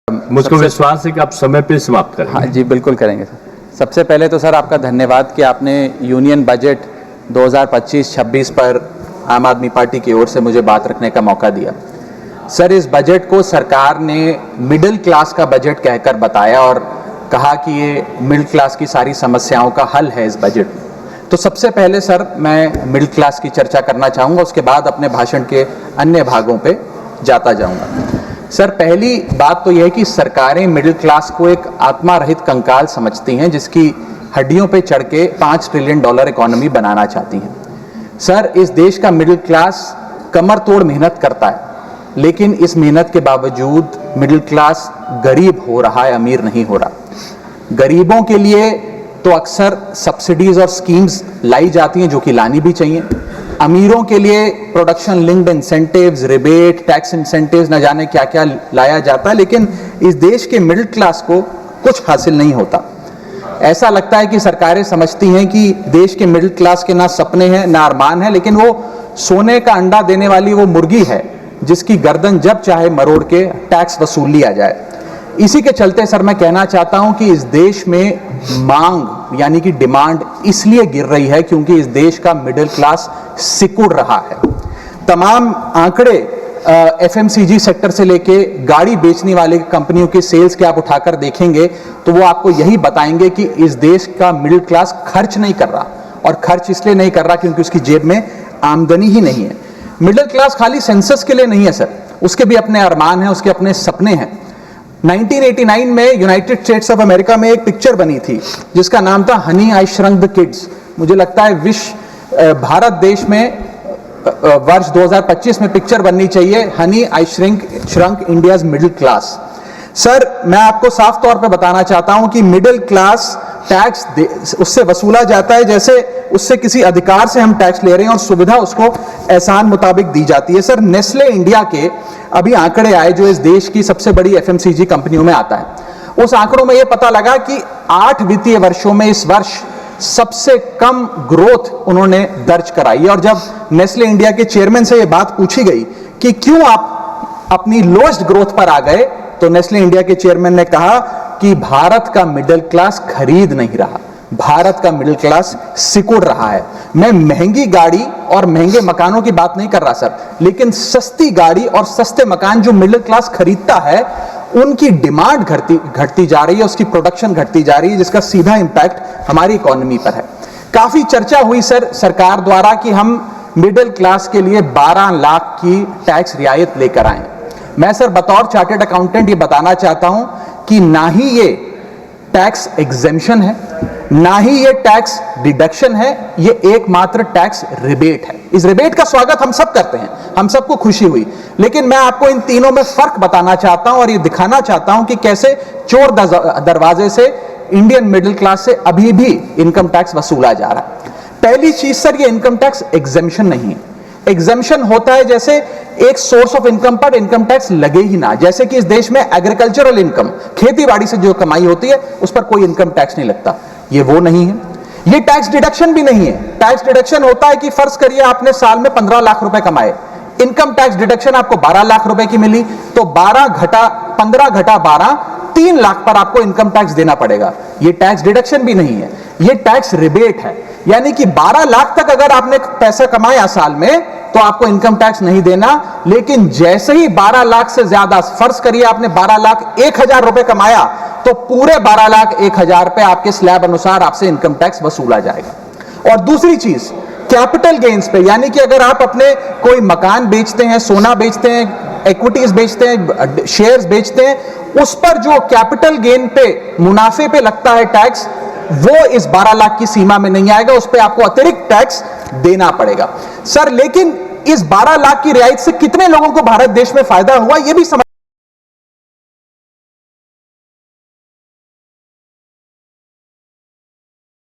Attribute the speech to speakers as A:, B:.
A: मुझको विश्वास है कि आप समय पे समाप्त करेंगे।
B: हाँ जी, बिल्कुल करेंगे सर। सबसे पहले तो सर आपका धन्यवाद कि आपने यूनियन बजट 2025-26 पर आम आदमी पार्टी की ओर से मुझे बात रखने का मौका दिया। सर, इस बजट को सरकार ने मिडिल क्लास का बजट कहकर बताया और कहा कि ये मिडिल क्लास की सारी समस्याओं का हल है इस बजट में। तो सबसे पहले सर मैं मिडिल क्लास की चर्चा करना चाहूँगा, उसके बाद अपने भाषण के अन्य भागों पे जाता जाऊँगा। सर, पहली बात तो यह है कि सरकारें मिडिल क्लास को एक आत्मा रहित कंकाल समझती हैं जिसकी हड्डियों पे चढ़ के $5 ट्रिलियन इकोनॉमी बनाना चाहती हैं। सर, इस देश का मिडिल क्लास कमर तोड़ मेहनत करता है, लेकिन इस मेहनत के बावजूद मिडिल क्लास गरीब हो रहा है, अमीर नहीं हो रहा। गरीबों के लिए तो अक्सर सब्सिडीज और स्कीम्स लाई जाती हैं जो कि लानी भी चाहिए। अमीरों के लिए production linked incentives, rebate, tax incentives, न जाने क्या क्या लाया जाता है, लेकिन इस देश के मिडिल क्लास को कुछ हासिल नहीं होता। ऐसा लगता है कि सरकारें समझती हैं कि देश के मिडिल क्लास के ना सपने हैं ना अरमान है, लेकिन वो सोने का अंडा देने वाली वो मुर्गी है जिसकी गर्दन जब चाहे मरोड़ के टैक्स वसूल लिया जाए। इसी के चलते सर मैं कहना चाहता हूं कि इस देश में मांग यानी कि डिमांड इसलिए गिर रही है क्योंकि इस देश का मिडिल क्लास सिकुड़ रहा है। तमाम आंकड़े एफएमसीजी सेक्टर से लेके गाड़ी बेचने वाले कंपनियों की सेल्स के आप उठाकर देखेंगे तो वो आपको यही बताएंगे कि इस देश का मिडिल क्लास खर्च नहीं कर रहा, और खर्च इसलिए नहीं कर रहा क्योंकि उसकी जेब में आमदनी ही नहीं है। मिडिल क्लास खाली सेंसस के लिए नहीं है सर, उसके भी अपने अरमान हैं, उसके अपने सपने हैं। 1989 में यूनाइटेड स्टेट्स ऑफ अमेरिका में एक पिक्चर बनी थी जिसका नाम था Honey I shrunk the kids. मुझे लगता है भारत देश में वर्ष 2025 में पिक्चर बननी चाहिए honey I shrunk India's middle class. Sir, मैं आपको साफ तौर पे बताना चाहता हूं कि मिडिल क्लास टैक्स उससे वसूला जाता है जैसे उससे किसी अधिकार से हम टैक्स ले रहे हैं और सुविधा उसको एहसान मुताबिक दी जाती है। सर, नेस्ले इंडिया के अभी आंकड़े आए जो इस देश की सबसे बड़ी एफएमसीजी कंपनियों में आता है। उस आंकड़ों में यह पता लगा कि 8 वित्तीय वर्षों में इस वर्ष सबसे कम ग्रोथ उन्होंने दर्ज कराई। और जब नेस्ले इंडिया के चेयरमैन से यह बात पूछी गई कि क्यों आप अपनी लोएस्ट ग्रोथ पर आ गए, तो नेस्ले इंडिया के चेयरमैन ने कहा कि भारत का मिडिल क्लास खरीद नहीं रहा, भारत का मिडिल क्लास सिकुड़ रहा है। मैं महंगी गाड़ी और महंगे मकानों की बात नहीं कर रहा सर, लेकिन सस्ती गाड़ी और सस्ते मकान जो मिडिल क्लास खरीदता है उनकी डिमांड घटती जा रही है, उसकी प्रोडक्शन घटती जा रही है, जिसका सीधा इंपैक्ट हमारी इकोनॉमी पर है। काफी चर्चा हुई सर सरकार द्वारा कि हम मिडिल क्लास के लिए 12 लाख की टैक्स रियायत लेकर आए। मैं सर बतौर चार्टर्ड अकाउंटेंट ये बताना चाहता हूं कि ना ही ये टैक्स एग्जेम्पशन है, ना ही ये टैक्स डिडक्शन है, ये एकमात्र टैक्स रिबेट है। इस रिबेट का स्वागत हम सब करते हैं, हम सबको खुशी हुई, लेकिन मैं आपको इन तीनों में फर्क बताना चाहता हूं और ये दिखाना चाहता हूं कि कैसे चोर दरवाजे से इंडियन मिडिल क्लास से अभी भी इनकम टैक्स वसूला जा रहा है। पहली चीज सर, ये इनकम टैक्स एग्जेम्पशन नहीं है। एग्जेम्पशन होता है जैसे एक सोर्स ऑफ इनकम पर इनकम टैक्स लगे ही ना, जैसे कि इस देश में एग्रीकल्चरल इनकम, खेती बाड़ी से जो कमाई होती है उस पर कोई इनकम टैक्स नहीं लगता। ये वो नहीं है। ये टैक्स डिडक्शन भी नहीं है। टैक्स डिडक्शन होता है कि फर्ज करिए आपने साल में 15 लाख रुपए कमाए, इनकम टैक्स डिडक्शन आपको 12 लाख रुपए की मिली, तो 15 घटा 12 3 लाख पर आपको इनकम टैक्स देना पड़ेगा। ये टैक्स डिडक्शन भी नहीं है, ये टैक्स रिबेट है। यानी कि 12 लाख तक अगर आपने पैसा कमाया साल में तो आपको इनकम टैक्स नहीं देना, लेकिन जैसे ही 12 लाख से ज्यादा, फर्ज करिए आपने 12 लाख 1,000 रुपए कमाया, तो पूरे 12 लाख 1,000 पे आपके स्लैब अनुसार आपसे इनकम टैक्स वसूला जाएगा। और दूसरी चीज, कैपिटल गेन्स पे, यानी कि अगर आप अपने कोई मकान बेचते हैं, सोना बेचते हैं, इक्विटीज बेचते हैं, शेयर्स बेचते हैं, उस पर जो कैपिटल गेन पे मुनाफे पे लगता है टैक्स, वो इस 12 लाख की सीमा में नहीं आएगा, उस पर आपको अतिरिक्त टैक्स देना पड़ेगा। सर, लेकिन इस 12 लाख की रियायत से कितने लोगों को भारत देश में फायदा हुआ, ये भी समझ